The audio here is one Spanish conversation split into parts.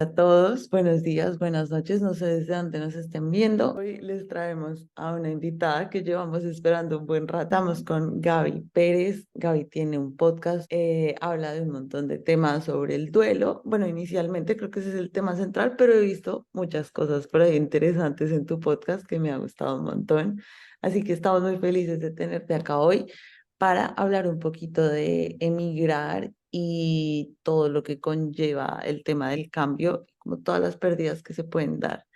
A todos, buenos días, buenas noches, no sé desde dónde nos estén viendo. Hoy les traemos a una invitada que llevamos esperando un buen rato. Estamos con Gaby Pérez. Gaby tiene un podcast, habla de un montón de temas sobre el duelo. Bueno, inicialmente creo que ese es el tema central, pero he visto muchas cosas por ahí interesantes en tu podcast que me ha gustado un montón. Así que estamos muy felices de tenerte acá hoy para hablar un poquito de emigrar y todo lo que conlleva el tema del cambio, como todas las pérdidas que se pueden dar.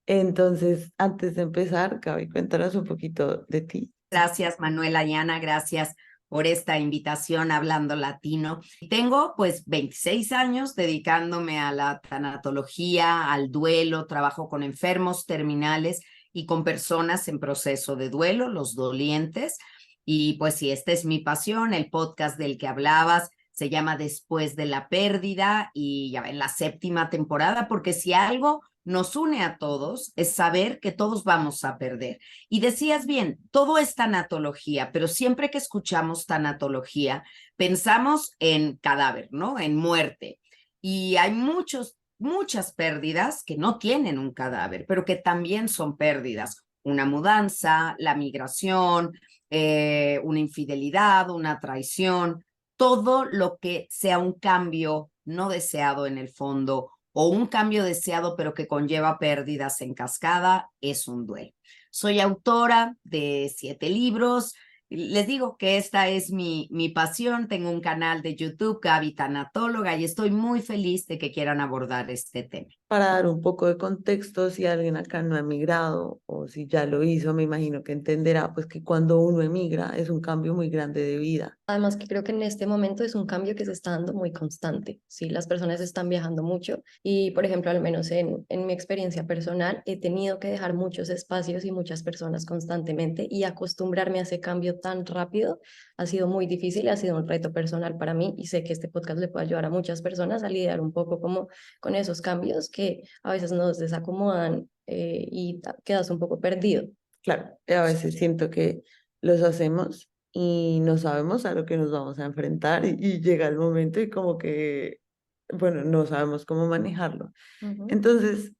Entonces, antes de empezar, Gaby, cuéntanos un poquito de ti. Gracias, Manuela y Ana, gracias por esta invitación Hablando Latino. Tengo pues 26 años dedicándome a la tanatología, al duelo, trabajo con enfermos terminales y con personas en proceso de duelo, los dolientes. Y pues sí, esta es mi pasión, el podcast del que hablabas se llama Después de la pérdida y ya en la 7ª temporada, porque si algo nos une a todos es saber que todos vamos a perder. Y decías bien, todo es tanatología, pero siempre que escuchamos tanatología, pensamos en cadáver, ¿no? En muerte. Y hay muchas pérdidas que no tienen un cadáver, pero que también son pérdidas. Una mudanza, la migración, una infidelidad, una traición, todo lo que sea un cambio no deseado en el fondo o un cambio deseado pero que conlleva pérdidas en cascada es un duelo. Soy autora de 7 libros. Les digo que esta es mi pasión. Tengo un canal de YouTube, Gaby Tanatóloga, y estoy muy feliz de que quieran abordar este tema. Para dar un poco de contexto, si alguien acá no ha emigrado o si ya lo hizo, me imagino que entenderá pues que cuando uno emigra es un cambio muy grande de vida. Además que creo que en este momento es un cambio que se está dando muy constante, ¿sí? Las personas están viajando mucho y, por ejemplo, al menos en mi experiencia personal, he tenido que dejar muchos espacios y muchas personas constantemente y acostumbrarme a ese cambio tan rápido ha sido muy difícil, ha sido un reto personal para mí y sé que este podcast le puede ayudar a muchas personas a lidiar un poco como con esos cambios que a veces nos desacomodan y quedas un poco perdido. Claro, a veces siento que los hacemos y no sabemos a lo que nos vamos a enfrentar y llega el momento y como que, bueno, no sabemos cómo manejarlo. Ujú. Entonces,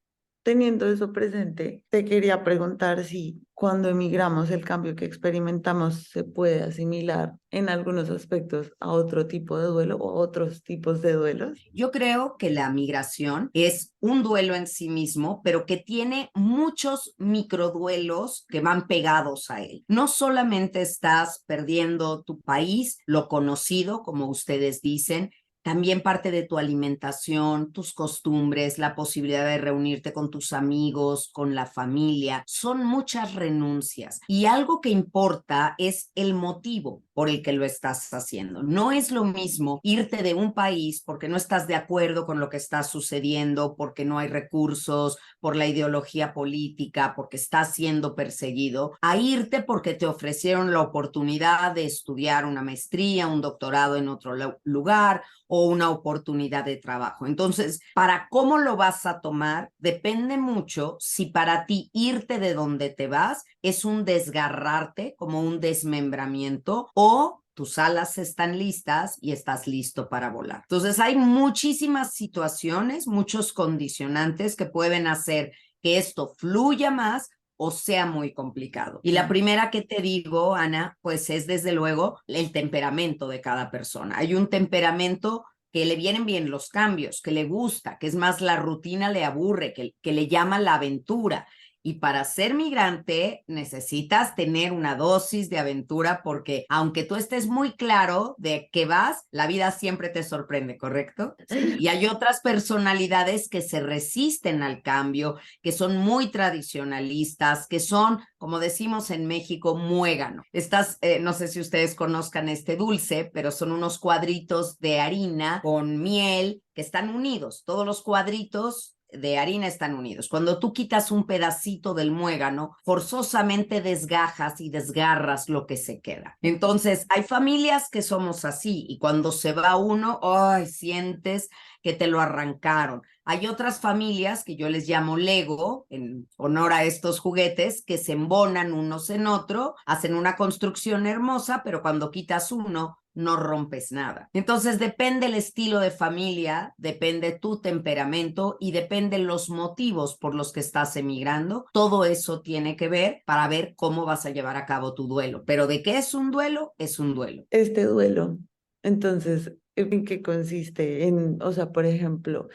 teniendo eso presente, te quería preguntar si cuando emigramos el cambio que experimentamos se puede asimilar en algunos aspectos a otro tipo de duelo o a otros tipos de duelos. Yo creo que la migración es un duelo en sí mismo, pero que tiene muchos microduelos que van pegados a él. No solamente estás perdiendo tu país, lo conocido, como ustedes dicen, también parte de tu alimentación, tus costumbres, la posibilidad de reunirte con tus amigos, con la familia. Son muchas renuncias. Y algo que importa es el motivo por el que lo estás haciendo. No es lo mismo irte de un país porque no estás de acuerdo con lo que está sucediendo, porque no hay recursos, por la ideología política, porque estás siendo perseguido, a irte porque te ofrecieron la oportunidad de estudiar una maestría, un doctorado en otro lugar o una oportunidad de trabajo. Entonces, para cómo lo vas a tomar, depende mucho si para ti irte de donde te vas es un desgarrarte, como un desmembramiento, o tus alas están listas y estás listo para volar. Entonces, hay muchísimas situaciones, muchos condicionantes que pueden hacer que esto fluya más o sea muy complicado. Y la primera que te digo, Ana, pues es desde luego el temperamento de cada persona. Hay un temperamento que le vienen bien los cambios, que le gusta, que es más la rutina le aburre, que le llama la aventura. Y para ser migrante necesitas tener una dosis de aventura porque aunque tú estés muy claro de qué vas, la vida siempre te sorprende, ¿correcto? Sí. Y hay otras personalidades que se resisten al cambio, que son muy tradicionalistas, que son, como decimos en México, muégano. Estas, no sé si ustedes conozcan este dulce, pero son unos cuadritos de harina con miel que están unidos. Todos los cuadritos de harina están unidos. Cuando tú quitas un pedacito del muégano, forzosamente desgajas y desgarras lo que se queda. Entonces, hay familias que somos así y cuando se va uno, ¡ay! Sientes que te lo arrancaron. Hay otras familias que yo les llamo Lego, en honor a estos juguetes, que se embonan unos en otro, hacen una construcción hermosa, pero cuando quitas uno, no rompes nada. Entonces depende el estilo de familia, depende tu temperamento y depende los motivos por los que estás emigrando. Todo eso tiene que ver para ver cómo vas a llevar a cabo tu duelo. Pero ¿de qué es un duelo? Es un duelo. Este duelo, entonces, ¿en qué consiste? O sea, por ejemplo,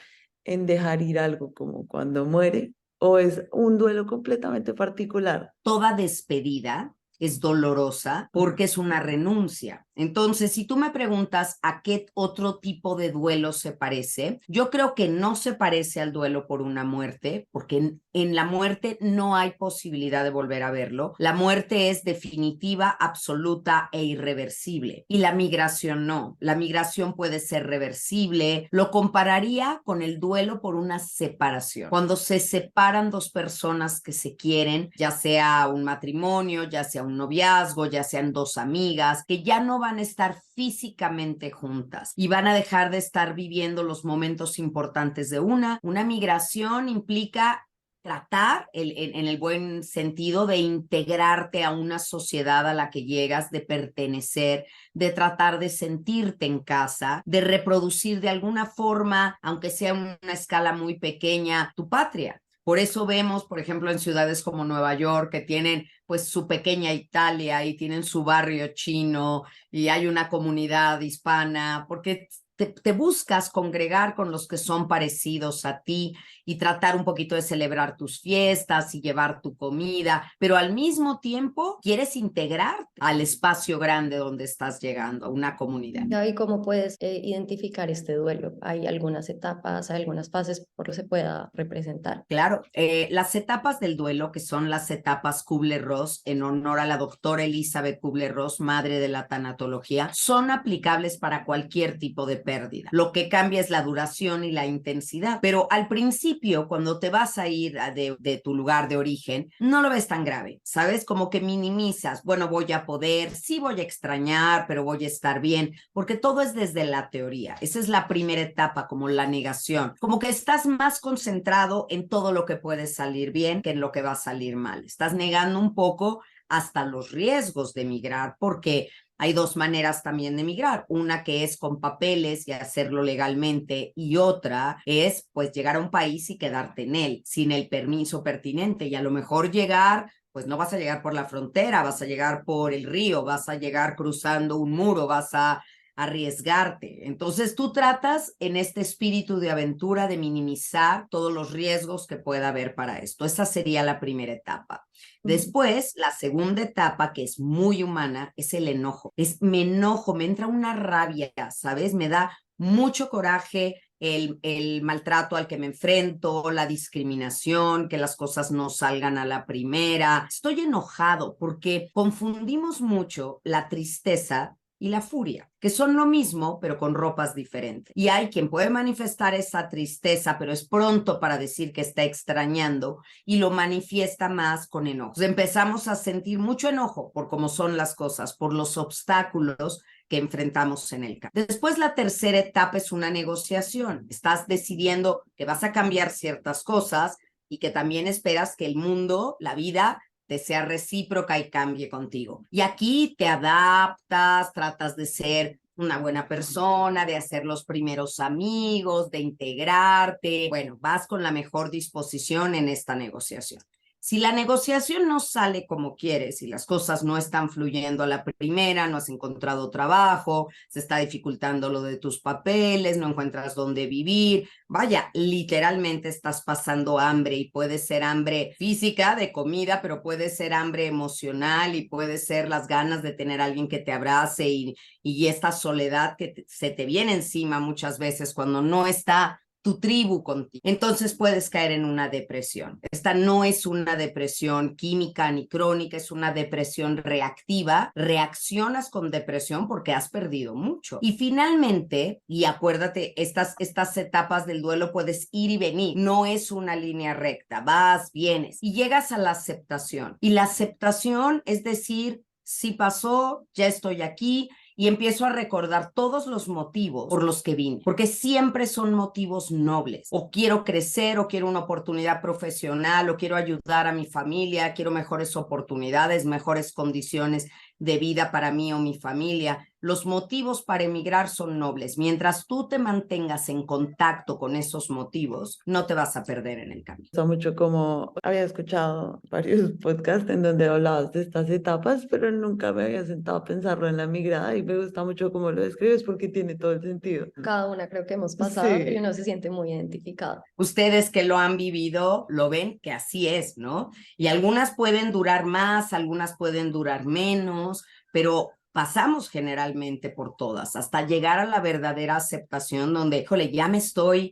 en dejar ir algo como cuando muere, o es un duelo completamente particular. Toda despedida es dolorosa porque es una renuncia. Entonces, si tú me preguntas a qué otro tipo de duelo se parece, yo creo que no se parece al duelo por una muerte, porque en la muerte no hay posibilidad de volver a verlo. La muerte es definitiva, absoluta e irreversible. Y la migración no. La migración puede ser reversible. Lo compararía con el duelo por una separación. Cuando se separan dos personas que se quieren, ya sea un matrimonio, ya sea un noviazgo, ya sean dos amigas, que ya no van a estar físicamente juntas y van a dejar de estar viviendo los momentos importantes de una migración implica tratar, en el buen sentido, de integrarte a una sociedad a la que llegas, de pertenecer, de tratar de sentirte en casa, de reproducir de alguna forma, aunque sea en una escala muy pequeña, tu patria. Por eso vemos, por ejemplo, en ciudades como Nueva York, que tienen pues su pequeña Italia y tienen su barrio chino y hay una comunidad hispana, porque te buscas congregar con los que son parecidos a ti y tratar un poquito de celebrar tus fiestas y llevar tu comida, pero al mismo tiempo quieres integrar al espacio grande donde estás llegando, a una comunidad. Gaby, ¿cómo puedes identificar este duelo? ¿Hay algunas etapas, hay algunas fases por lo que se pueda representar? Claro, las etapas del duelo, que son las etapas Kubler-Ross, en honor a la doctora Elizabeth Kubler-Ross, madre de la tanatología, son aplicables para cualquier tipo de pérdida. Lo que cambia es la duración y la intensidad, pero al principio, cuando te vas a ir de tu lugar de origen, no lo ves tan grave, ¿sabes? Como que minimizas, bueno, voy a poder, sí voy a extrañar, pero voy a estar bien, porque todo es desde la teoría. Esa es la primera etapa, como la negación, como que estás más concentrado en todo lo que puede salir bien que en lo que va a salir mal. Estás negando un poco hasta los riesgos de emigrar, porque hay dos maneras también de emigrar, una que es con papeles y hacerlo legalmente y otra es pues llegar a un país y quedarte en él sin el permiso pertinente y a lo mejor llegar, pues no vas a llegar por la frontera, vas a llegar por el río, vas a llegar cruzando un muro, vas a arriesgarte. Entonces tú tratas en este espíritu de aventura de minimizar todos los riesgos que pueda haber para esto. Esa sería la primera etapa. Después, la segunda etapa, que es muy humana, es el enojo. Me enojo, me entra una rabia, ¿sabes? Me da mucho coraje el maltrato al que me enfrento, la discriminación, que las cosas no salgan a la primera. Estoy enojado porque confundimos mucho la tristeza y la furia, que son lo mismo, pero con ropas diferentes. Y hay quien puede manifestar esa tristeza, pero es pronto para decir que está extrañando y lo manifiesta más con enojo. Entonces empezamos a sentir mucho enojo por cómo son las cosas, por los obstáculos que enfrentamos en el campo. Después, la tercera etapa es una negociación. Estás decidiendo que vas a cambiar ciertas cosas y que también esperas que el mundo, la vida, te sea recíproca y cambie contigo. Y aquí te adaptas, tratas de ser una buena persona, de hacer los primeros amigos, de integrarte. Bueno, vas con la mejor disposición en esta negociación. Si la negociación no sale como quieres y las cosas no están fluyendo a la primera, no has encontrado trabajo, se está dificultando lo de tus papeles, no encuentras dónde vivir, vaya, literalmente estás pasando hambre y puede ser hambre física de comida, pero puede ser hambre emocional y puede ser las ganas de tener a alguien que te abrace y esta soledad que se te viene encima muchas veces cuando no está tu tribu contigo. Entonces puedes caer en una depresión. Esta no es una depresión química ni crónica, es una depresión reactiva. Reaccionas con depresión porque has perdido mucho. Y finalmente, y acuérdate, estas etapas del duelo puedes ir y venir. No es una línea recta. Vas, vienes y llegas a la aceptación. Y la aceptación es decir, sí pasó, ya estoy aquí, y empiezo a recordar todos los motivos por los que vine, porque siempre son motivos nobles. O quiero crecer, o quiero una oportunidad profesional, o quiero ayudar a mi familia, quiero mejores oportunidades, mejores condiciones de vida para mí o mi familia. los motivos para emigrar son nobles. Mientras tú te mantengas en contacto con esos motivos, no te vas a perder en el camino. Me gusta mucho como había escuchado varios podcasts en donde hablabas de estas etapas, pero nunca me había sentado a pensarlo en la migrada y me gusta mucho cómo lo describes porque tiene todo el sentido. Cada una creo que hemos pasado y Sí. uno se siente muy identificado. Ustedes que lo han vivido, lo ven que así es, ¿no? Y algunas pueden durar más, algunas pueden durar menos, pero pasamos generalmente por todas, hasta llegar a la verdadera aceptación donde, híjole, ya me estoy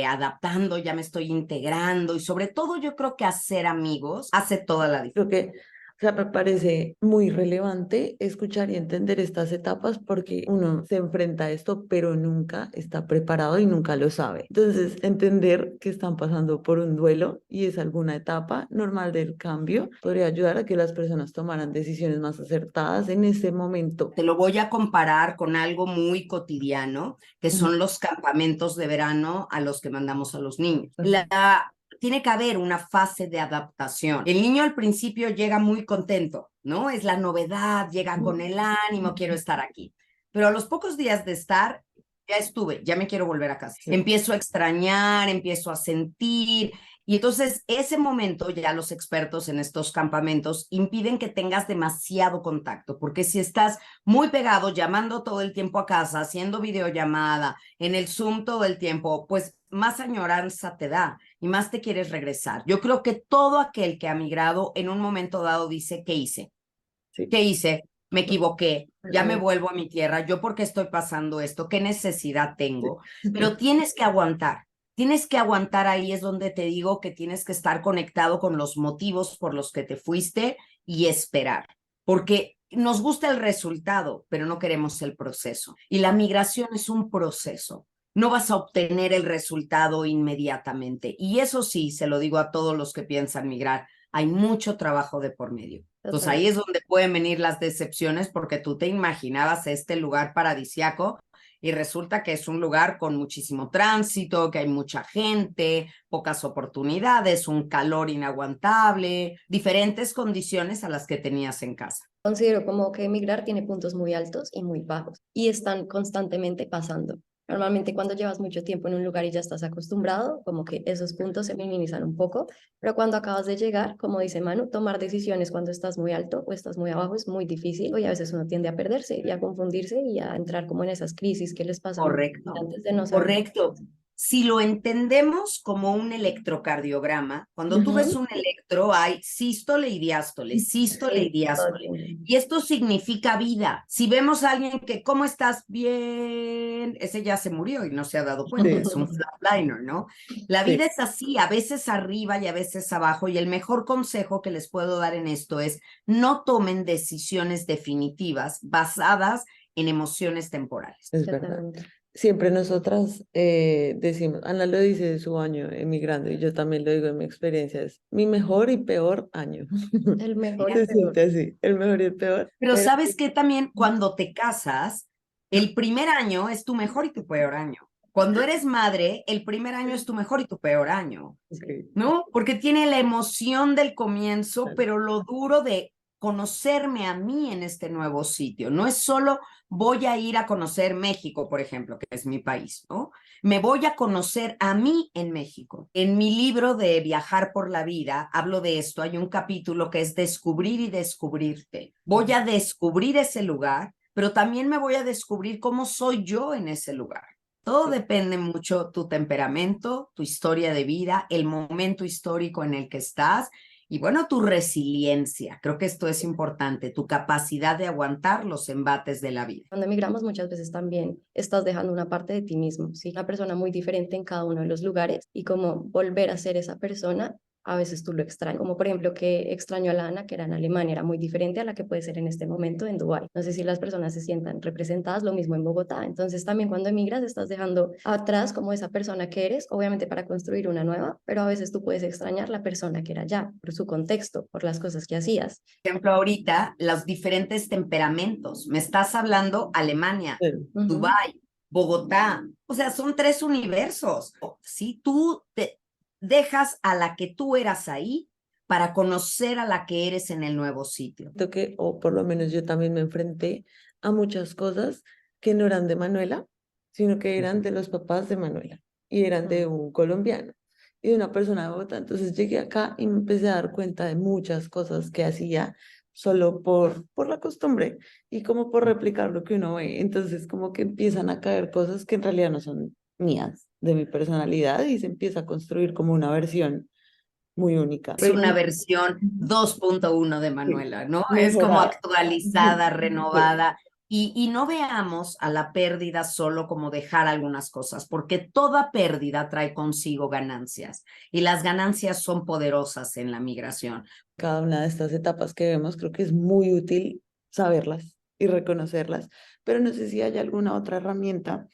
adaptando, ya me estoy integrando y sobre todo yo creo que hacer amigos hace toda la diferencia. Creo que, o sea, me parece muy relevante escuchar y entender estas etapas porque uno se enfrenta a esto, pero nunca está preparado y nunca lo sabe. Entonces, entender que están pasando por un duelo y es alguna etapa normal del cambio podría ayudar a que las personas tomaran decisiones más acertadas en ese momento. Te lo voy a comparar con algo muy cotidiano, que son los campamentos de verano a los que mandamos a los niños. Tiene que haber una fase de adaptación. El niño al principio llega muy contento, ¿no? Es la novedad, llega con el ánimo, quiero estar aquí. Pero a los pocos días de estar, ya estuve, ya me quiero volver a casa. Sí. Empiezo a extrañar, empiezo a sentir. Y entonces ese momento ya los expertos en estos campamentos impiden que tengas demasiado contacto, porque si estás muy pegado, llamando todo el tiempo a casa, haciendo videollamada, en el Zoom todo el tiempo, pues más añoranza te da y más te quieres regresar. Yo creo que todo aquel que ha migrado en un momento dado dice, ¿qué hice? Sí. ¿Qué hice? Me equivoqué, ya me vuelvo a mi tierra, ¿yo por qué estoy pasando esto? ¿Qué necesidad tengo? Pero tienes que aguantar. Tienes que aguantar, ahí es donde te digo que tienes que estar conectado con los motivos por los que te fuiste y esperar, porque nos gusta el resultado, pero no queremos el proceso. Y la migración es un proceso. No vas a obtener el resultado inmediatamente. Y eso sí, se lo digo a todos los que piensan migrar, hay mucho trabajo de por medio. Entonces ahí es donde pueden venir las decepciones porque tú te imaginabas este lugar paradisiaco y resulta que es un lugar con muchísimo tránsito, que hay mucha gente, pocas oportunidades, un calor inaguantable, diferentes condiciones a las que tenías en casa. Considero como que emigrar tiene puntos muy altos y muy bajos y están constantemente pasando. Normalmente cuando llevas mucho tiempo en un lugar y ya estás acostumbrado, como que esos puntos se minimizan un poco, pero cuando acabas de llegar, como dice Manu, tomar decisiones cuando estás muy alto o estás muy abajo es muy difícil y a veces uno tiende a perderse y a confundirse y a entrar como en esas crisis que les pasan Correcto, antes de no saber. correcto. Si lo entendemos como un electrocardiograma, cuando tú ves un electro hay sístole y diástole, sístole y diástole. Y esto significa vida. Si vemos a alguien que, ¿cómo estás? Bien, ese ya se murió y no se ha dado cuenta, es un flatliner, ¿no? La vida es así, a veces arriba y a veces abajo, y el mejor consejo que les puedo dar en esto es no tomen decisiones definitivas basadas en emociones temporales. Es verdad. Siempre nosotras decimos, Ana lo dice de su año emigrando y yo también lo digo en mi experiencia, es mi mejor y peor año. El mejor y Se peor. siente así, el mejor y el peor. Pero ¿sabes qué? También cuando te casas, el primer año es tu mejor y tu peor año. Cuando eres madre, el primer año es tu mejor y tu peor año, ¿no? Porque tiene la emoción del comienzo, Claro. pero lo duro de conocerme a mí en este nuevo sitio. No es solo voy a ir a conocer México, por ejemplo, que es mi país, ¿no? Me voy a conocer a mí en México. En mi libro de Viajar por la Vida, hablo de esto. Hay un capítulo que es descubrir y descubrirte. Voy a descubrir ese lugar, pero también me voy a descubrir cómo soy yo en ese lugar. Todo depende mucho tu temperamento, tu historia de vida, el momento histórico en el que estás y bueno, tu resiliencia. Creo que esto es importante, tu capacidad de aguantar los embates de la vida. Cuando emigramos muchas veces también estás dejando una parte de ti mismo, ¿sí? Una persona muy diferente en cada uno de los lugares y como volver a ser esa persona, a veces tú lo extrañas. Como por ejemplo que extraño a la Ana, que era en Alemania, era muy diferente a la que puede ser en este momento en Dubái. No sé si las personas se sientan representadas, lo mismo en Bogotá. Entonces también cuando emigras estás dejando atrás como esa persona que eres, obviamente para construir una nueva, pero a veces tú puedes extrañar la persona que era ya, por su contexto, por las cosas que hacías. Por ejemplo, ahorita, los diferentes temperamentos. Me estás hablando Alemania, Dubái, Bogotá. O sea, son 3 universos. Si tú te dejas a la que tú eras ahí para conocer a la que eres en el nuevo sitio. Creo que, o por lo menos yo también me enfrenté a muchas cosas que no eran de Manuela, sino que eran de los papás de Manuela y eran de un colombiano y de una persona de Bogotá. Entonces llegué acá y me empecé a dar cuenta de muchas cosas que hacía solo por la costumbre y como por replicar lo que uno ve. Entonces como que empiezan a caer cosas que en realidad no son mías, de mi personalidad, y se empieza a construir como una versión muy única. Es una versión 2.1 de Sí, Manuela, ¿no? Es como mejorada. actualizada, Sí. renovada. Y no veamos a la pérdida solo como dejar algunas cosas, porque toda pérdida trae consigo ganancias y las ganancias son poderosas en la migración. Cada una de estas etapas que vemos, creo que es muy útil saberlas y reconocerlas, pero no sé si hay alguna otra herramienta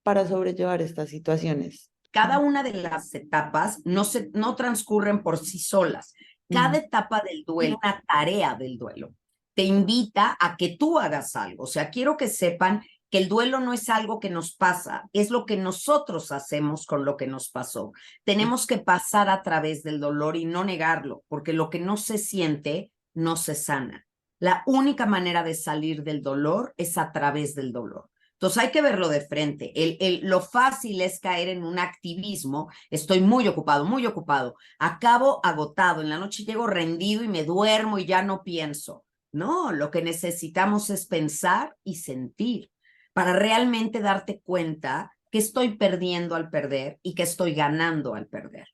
para sobrellevar estas situaciones. Cada una de las etapas no transcurren por sí solas. Cada Ujú. etapa del duelo, una tarea del duelo, te invita a que tú hagas algo. O sea, quiero que sepan que el duelo no es algo que nos pasa, es lo que nosotros hacemos con lo que nos pasó. Tenemos que pasar a través del dolor y no negarlo, porque lo que no se siente no se sana. La única manera de salir del dolor es a través del dolor. Entonces hay que verlo de frente. Lo fácil es caer en un activismo. Estoy muy ocupado. Acabo agotado. En la noche llego rendido y me duermo y ya no pienso. No, lo que necesitamos es pensar y sentir para realmente darte cuenta que estoy perdiendo al perder y que estoy ganando al perder.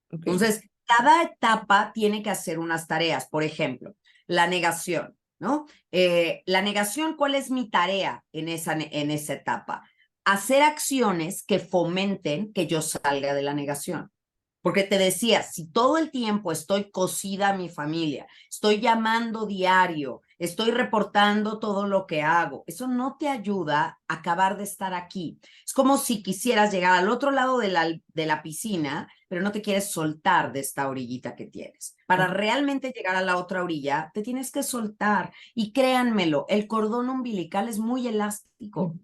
Okay. Entonces, cada etapa tiene que hacer unas tareas. Por ejemplo, la negación, ¿no? La negación, ¿cuál es mi tarea en esa etapa? Hacer acciones que fomenten que yo salga de la negación. Porque te decía, si todo el tiempo estoy cosida a mi familia, estoy llamando diario, estoy reportando todo lo que hago, eso no te ayuda a acabar de estar aquí. Es como si quisieras llegar al otro lado de la piscina, pero no te quieres soltar de esta orillita que tienes. Para realmente llegar a la otra orilla, te tienes que soltar. Y créanmelo, el cordón umbilical es muy elástico.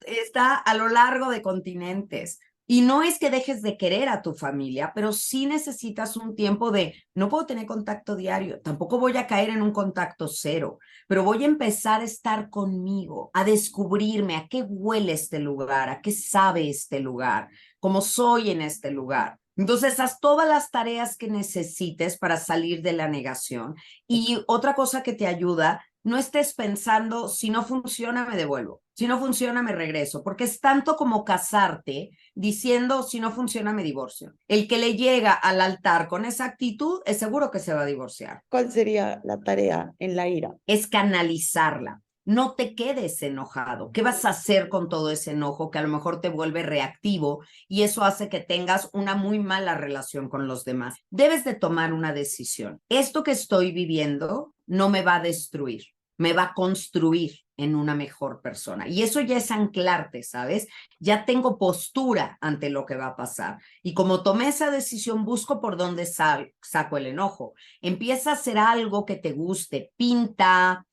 Está a lo largo de continentes. Y no es que dejes de querer a tu familia, pero sí necesitas un tiempo de, no puedo tener contacto diario, tampoco voy a caer en un contacto cero, pero voy a empezar a estar conmigo, a descubrirme a qué huele este lugar, a qué sabe este lugar, cómo soy en este lugar. Entonces, haz todas las tareas que necesites para salir de la negación. Y otra cosa que te ayuda, no estés pensando, si no funciona, me devuelvo, si no funciona, me regreso, porque es tanto como casarte diciendo, si no funciona, me divorcio. El que le llega al altar con esa actitud, es seguro que se va a divorciar. ¿Cuál sería la tarea en la ira? Es canalizarla. No te quedes enojado. ¿Qué vas a hacer con todo ese enojo que a lo mejor te vuelve reactivo y eso hace que tengas una muy mala relación con los demás? Debes de tomar una decisión. Esto que estoy viviendo no me va a destruir, me va a construir en una mejor persona. Y eso ya es anclarte, ¿sabes? Ya tengo postura ante lo que va a pasar. Y como tomé esa decisión, busco por dónde saco el enojo. Empieza a hacer algo que te guste, pinta,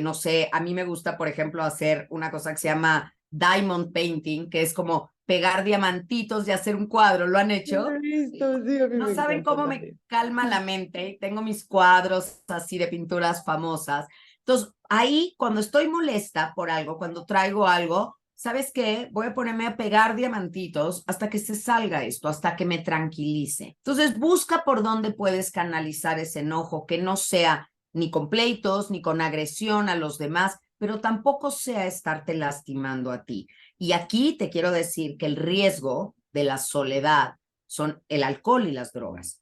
no sé, a mí me gusta, por ejemplo, hacer una cosa que se llama diamond painting, que es como pegar diamantitos y hacer un cuadro. ¿Lo han hecho? Lo he visto, sí, a mí No me saben encanta cómo me también. calma la mente. Tengo mis cuadros así de pinturas famosas. Entonces, ahí cuando estoy molesta por algo, cuando traigo algo, ¿sabes qué? Voy a ponerme a pegar diamantitos hasta que se salga esto, hasta que me tranquilice. Entonces, busca por dónde puedes canalizar ese enojo, que no sea ni con pleitos, ni con agresión a los demás, pero tampoco sea estarte lastimando a ti. Y aquí te quiero decir que el riesgo de la soledad son el alcohol y las drogas,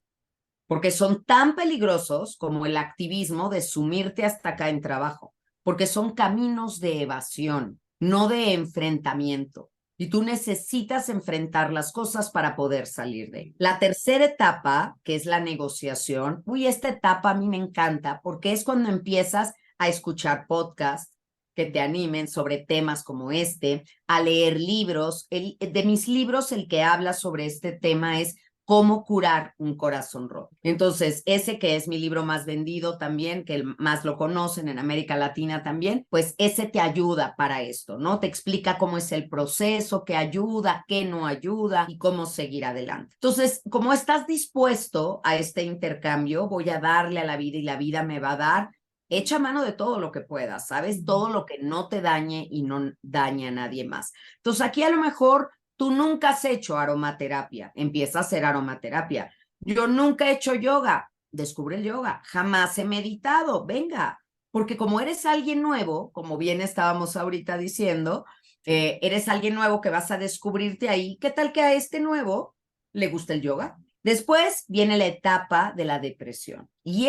porque son tan peligrosos como el activismo de sumirte hasta acá en trabajo, porque son caminos de evasión, no de enfrentamiento. Y tú necesitas enfrentar las cosas para poder salir de él. La tercera etapa, que es la negociación, uy, esta etapa a mí me encanta porque es cuando empiezas a escuchar podcasts que te animen sobre temas como este, a leer libros. De mis libros, el que habla sobre este tema es Cómo curar un corazón roto. Entonces, ese que es mi libro más vendido también, que más lo conocen en América Latina también, pues ese te ayuda para esto, ¿no? Te explica cómo es el proceso, qué ayuda, qué no ayuda y cómo seguir adelante. Entonces, como estás dispuesto a este intercambio, voy a darle a la vida y la vida me va a dar, echa mano de todo lo que puedas, ¿sabes? Todo lo que no te dañe y no dañe a nadie más. Entonces aquí a lo mejor tú nunca has hecho aromaterapia, empieza a hacer aromaterapia. Yo nunca he hecho yoga, descubre el yoga. Jamás he meditado, venga, porque como eres alguien nuevo, como bien estábamos ahorita diciendo, eres alguien nuevo que vas a descubrirte ahí. ¿Qué tal que a este nuevo le gusta el yoga? Después viene la etapa de la depresión. Y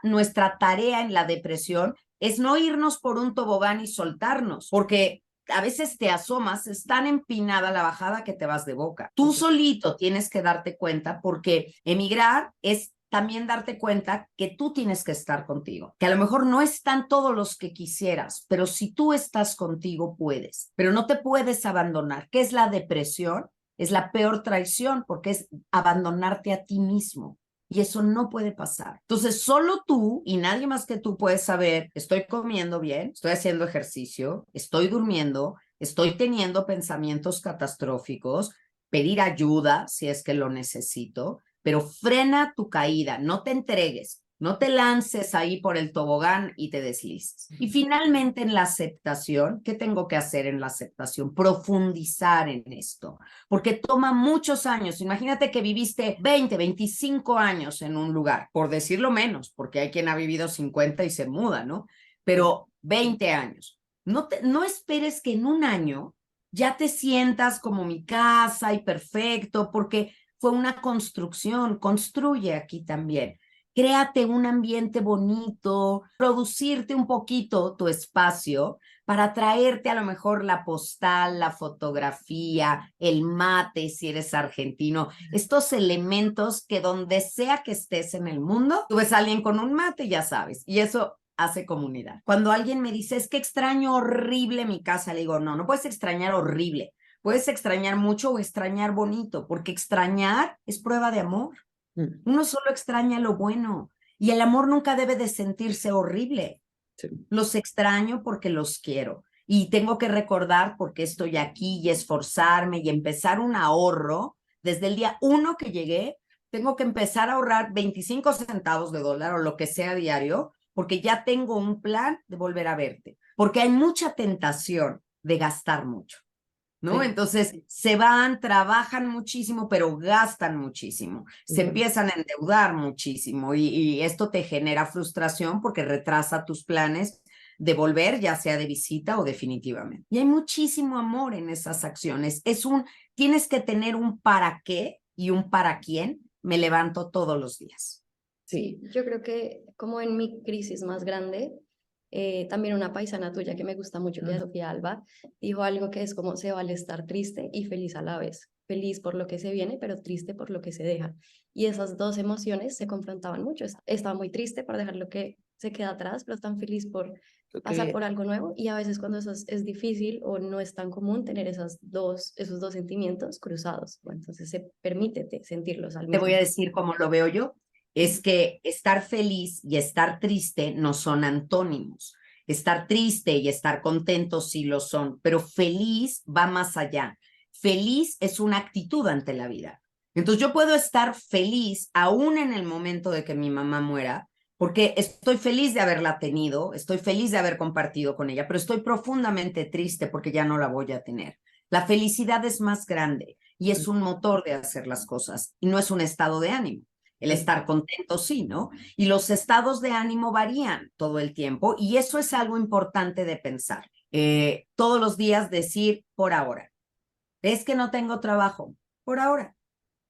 nuestra tarea en la depresión es no irnos por un tobogán y soltarnos, porque a veces te asomas, es tan empinada la bajada que te vas de boca. Tú solito tienes que darte cuenta, porque emigrar es también darte cuenta que tú tienes que estar contigo, que a lo mejor no están todos los que quisieras, pero si tú estás contigo puedes, pero no te puedes abandonar. ¿Qué es la depresión? Es la peor traición porque es abandonarte a ti mismo. Y eso no puede pasar. Entonces, solo tú y nadie más que tú puedes saber, estoy comiendo bien, estoy haciendo ejercicio, estoy durmiendo, estoy teniendo pensamientos catastróficos, pedir ayuda si es que lo necesito, pero frena tu caída, no te entregues. No te lances ahí por el tobogán y te deslices. Y finalmente en la aceptación, ¿qué tengo que hacer en la aceptación? Profundizar en esto, porque toma muchos años. Imagínate que viviste 20, 25 años en un lugar, por decirlo menos, porque hay quien ha vivido 50 y se muda, ¿no? Pero 20 años. No esperes que en un año ya te sientas como mi casa y perfecto, porque fue una construcción. Construye aquí también. Créate un ambiente bonito, producirte un poquito tu espacio para traerte a lo mejor la postal, la fotografía, el mate, si eres argentino, estos elementos que donde sea que estés en el mundo, tú ves a alguien con un mate, ya sabes, y eso hace comunidad. Cuando alguien me dice, es que extraño horrible mi casa, le digo, no puedes extrañar horrible, puedes extrañar mucho o extrañar bonito, porque extrañar es prueba de amor. Uno solo extraña lo bueno y el amor nunca debe de sentirse horrible. Sí. Los extraño porque los quiero y tengo que recordar por qué estoy aquí y esforzarme y empezar un ahorro. Desde el día 1 que llegué, tengo que empezar a ahorrar 25 centavos de dólar o lo que sea diario, porque ya tengo un plan de volver a verte, porque hay mucha tentación de gastar mucho. ¿No? Sí. Entonces se van, trabajan muchísimo, pero gastan muchísimo. Se empiezan a endeudar muchísimo y esto te genera frustración porque retrasa tus planes de volver, ya sea de visita o definitivamente. Y hay muchísimo amor en esas acciones. Tienes que tener un para qué y un para quién. Me levanto todos los días. Sí, yo creo que como en mi crisis más grande, también una paisana tuya que me gusta mucho, que es Sofía Alba, dijo algo que es como se vale estar triste y feliz a la vez. Feliz por lo que se viene, pero triste por lo que se deja. Y esas dos emociones se confrontaban mucho. Estaba muy triste por dejar lo que se queda atrás, pero tan feliz por pasar por algo nuevo. Y a veces cuando eso es difícil o no es tan común tener esos dos sentimientos cruzados. Bueno, entonces permítete sentirlos al mismo tiempo. Te voy a decir cómo lo veo yo. Es que estar feliz y estar triste no son antónimos. Estar triste y estar contento sí lo son, pero feliz va más allá. Feliz es una actitud ante la vida. Entonces yo puedo estar feliz aún en el momento de que mi mamá muera, porque estoy feliz de haberla tenido, estoy feliz de haber compartido con ella, pero estoy profundamente triste porque ya no la voy a tener. La felicidad es más grande y es un motor de hacer las cosas y no es un estado de ánimo. El estar contento sí, ¿no? Y los estados de ánimo varían todo el tiempo y eso es algo importante de pensar. Todos los días decir por ahora. Es que no tengo trabajo, por ahora.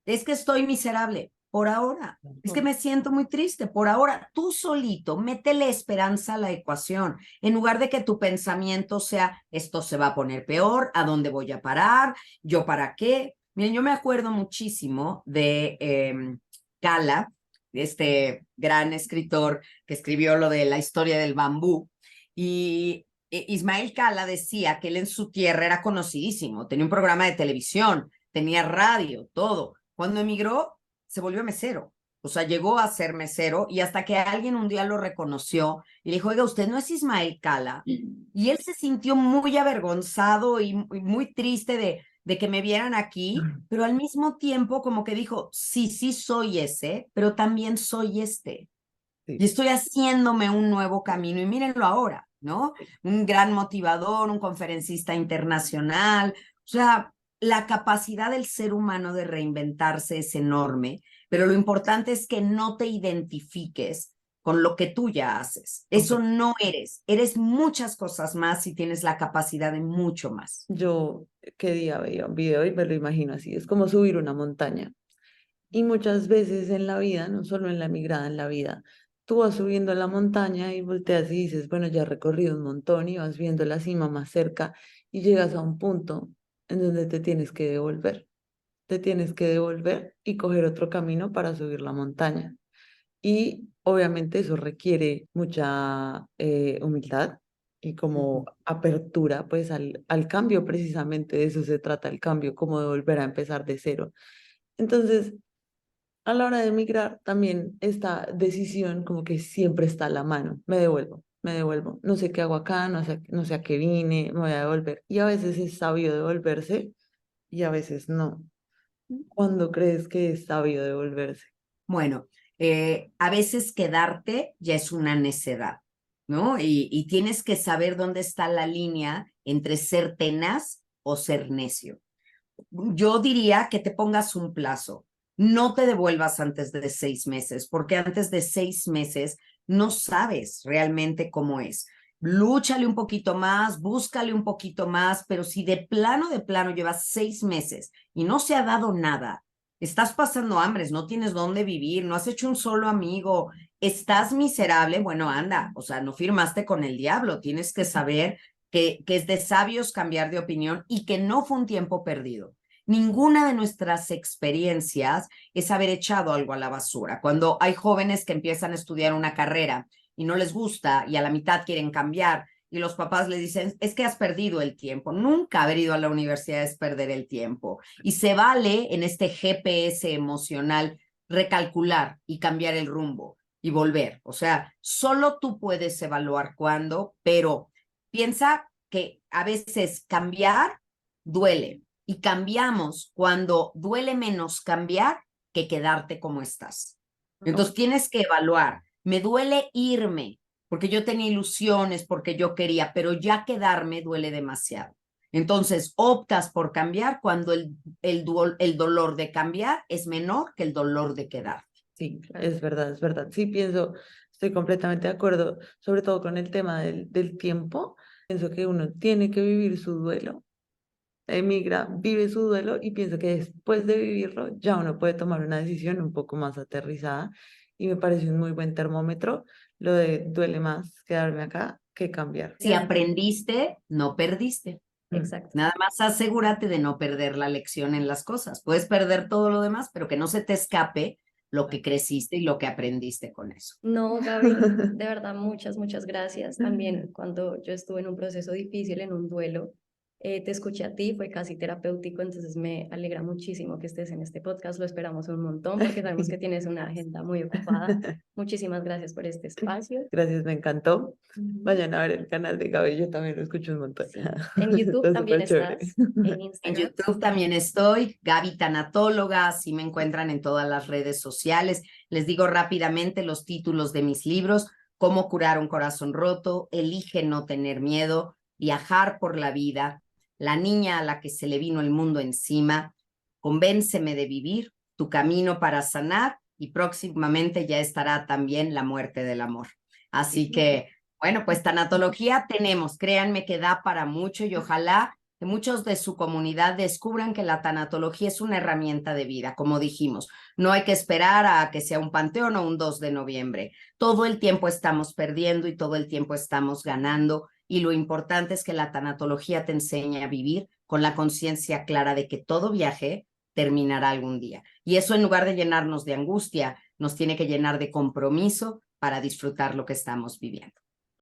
Es que estoy miserable, por ahora. Es que me siento muy triste, por ahora. Tú solito, métele esperanza a la ecuación. En lugar de que tu pensamiento sea, esto se va a poner peor, ¿a dónde voy a parar? ¿Yo para qué? Miren, yo me acuerdo muchísimo de Cala, este gran escritor que escribió lo de la historia del bambú, y Ismael Cala decía que él en su tierra era conocidísimo, tenía un programa de televisión, tenía radio, todo. Cuando emigró, se volvió mesero. O sea, llegó a ser mesero y hasta que alguien un día lo reconoció y le dijo, oiga, usted no es Ismael Cala. Y él se sintió muy avergonzado y muy triste de que me vieran aquí, pero al mismo tiempo como que dijo, sí, sí soy ese, pero también soy este. y estoy haciéndome un nuevo camino. Y mírenlo ahora, ¿no? Un gran motivador, un conferencista internacional. O sea, la capacidad del ser humano de reinventarse es enorme, pero lo importante es que no te identifiques con lo que tú ya haces. Eso no eres. Eres muchas cosas más y tienes la capacidad de mucho más. Yo qué día veía un video y me lo imagino así, es como subir una montaña. Y muchas veces en la vida, no solo en la migrada, en la vida, tú vas subiendo la montaña y volteas y dices, bueno, ya he recorrido un montón y vas viendo la cima más cerca y llegas a un punto en donde te tienes que devolver. Te tienes que devolver y coger otro camino para subir la montaña. Y obviamente eso requiere mucha humildad y como apertura pues al cambio, precisamente de eso se trata el cambio, como de volver a empezar de cero. Entonces, a la hora de emigrar, también esta decisión como que siempre está a la mano. Me devuelvo. No sé qué hago acá, no sé a qué vine, me voy a devolver. Y a veces es sabio devolverse y a veces no. ¿Cuándo crees que es sabio devolverse? Bueno, a veces quedarte ya es una necedad, ¿no? Y tienes que saber dónde está la línea entre ser tenaz o ser necio. Yo diría que te pongas un plazo. No te devuelvas antes de 6 meses, porque antes de 6 meses no sabes realmente cómo es. Lúchale un poquito más, búscale un poquito más, pero si de plano llevas 6 meses y no se ha dado nada, estás pasando hambres, no tienes dónde vivir, no has hecho un solo amigo, estás miserable, bueno, anda, o sea, no firmaste con el diablo, tienes que saber que es de sabios cambiar de opinión y que no fue un tiempo perdido. Ninguna de nuestras experiencias es haber echado algo a la basura. Cuando hay jóvenes que empiezan a estudiar una carrera y no les gusta y a la mitad quieren cambiar y los papás le dicen, es que has perdido el tiempo. Nunca haber ido a la universidad es perder el tiempo. Y se vale en este GPS emocional recalcular y cambiar el rumbo y volver. O sea, solo tú puedes evaluar cuándo, pero piensa que a veces cambiar duele y cambiamos cuando duele menos cambiar que quedarte como estás. Entonces tienes que evaluar, me duele irme porque yo tenía ilusiones, porque yo quería, pero ya quedarme duele demasiado. Entonces optas por cambiar cuando el dolor de cambiar es menor que el dolor de quedarte. Sí, es verdad, es verdad. Sí, pienso, estoy completamente de acuerdo, sobre todo con el tema del tiempo. Pienso que uno tiene que vivir su duelo, emigra, vive su duelo y pienso que después de vivirlo ya uno puede tomar una decisión un poco más aterrizada y me parece un muy buen termómetro lo de duele más quedarme acá que cambiar. Si aprendiste, no perdiste. Exacto. Nada más asegúrate de no perder la lección en las cosas. Puedes perder todo lo demás, pero que no se te escape lo que creciste y lo que aprendiste con eso. No, Gaby, de verdad, muchas gracias. También cuando yo estuve en un proceso difícil, en un duelo, te escuché a ti, fue casi terapéutico, entonces me alegra muchísimo que estés en este podcast, lo esperamos un montón porque sabemos que tienes una agenda muy ocupada. Muchísimas gracias por este espacio. Gracias, me encantó. Vayan a ver el canal de Gaby, yo también lo escucho un montón. Sí. En YouTube Está también súper chévere. estás, en En Instagram. YouTube también estoy, Gaby Tanatóloga, así me encuentran en todas las redes sociales. Les digo rápidamente los títulos de mis libros: Cómo curar un corazón roto, Elige no tener miedo, Viajar por la vida, La niña a la que se le vino el mundo encima, Convénceme de vivir, Tu camino para sanar, y próximamente ya estará también La muerte del amor. Así que, bueno, pues tanatología tenemos, créanme que da para mucho y ojalá que muchos de su comunidad descubran que la tanatología es una herramienta de vida, como dijimos. No hay que esperar a que sea un panteón o un 2 de noviembre. Todo el tiempo estamos perdiendo y todo el tiempo estamos ganando, y lo importante es que la tanatología te enseñe a vivir con la conciencia clara de que todo viaje terminará algún día. Y eso, en lugar de llenarnos de angustia, nos tiene que llenar de compromiso para disfrutar lo que estamos viviendo.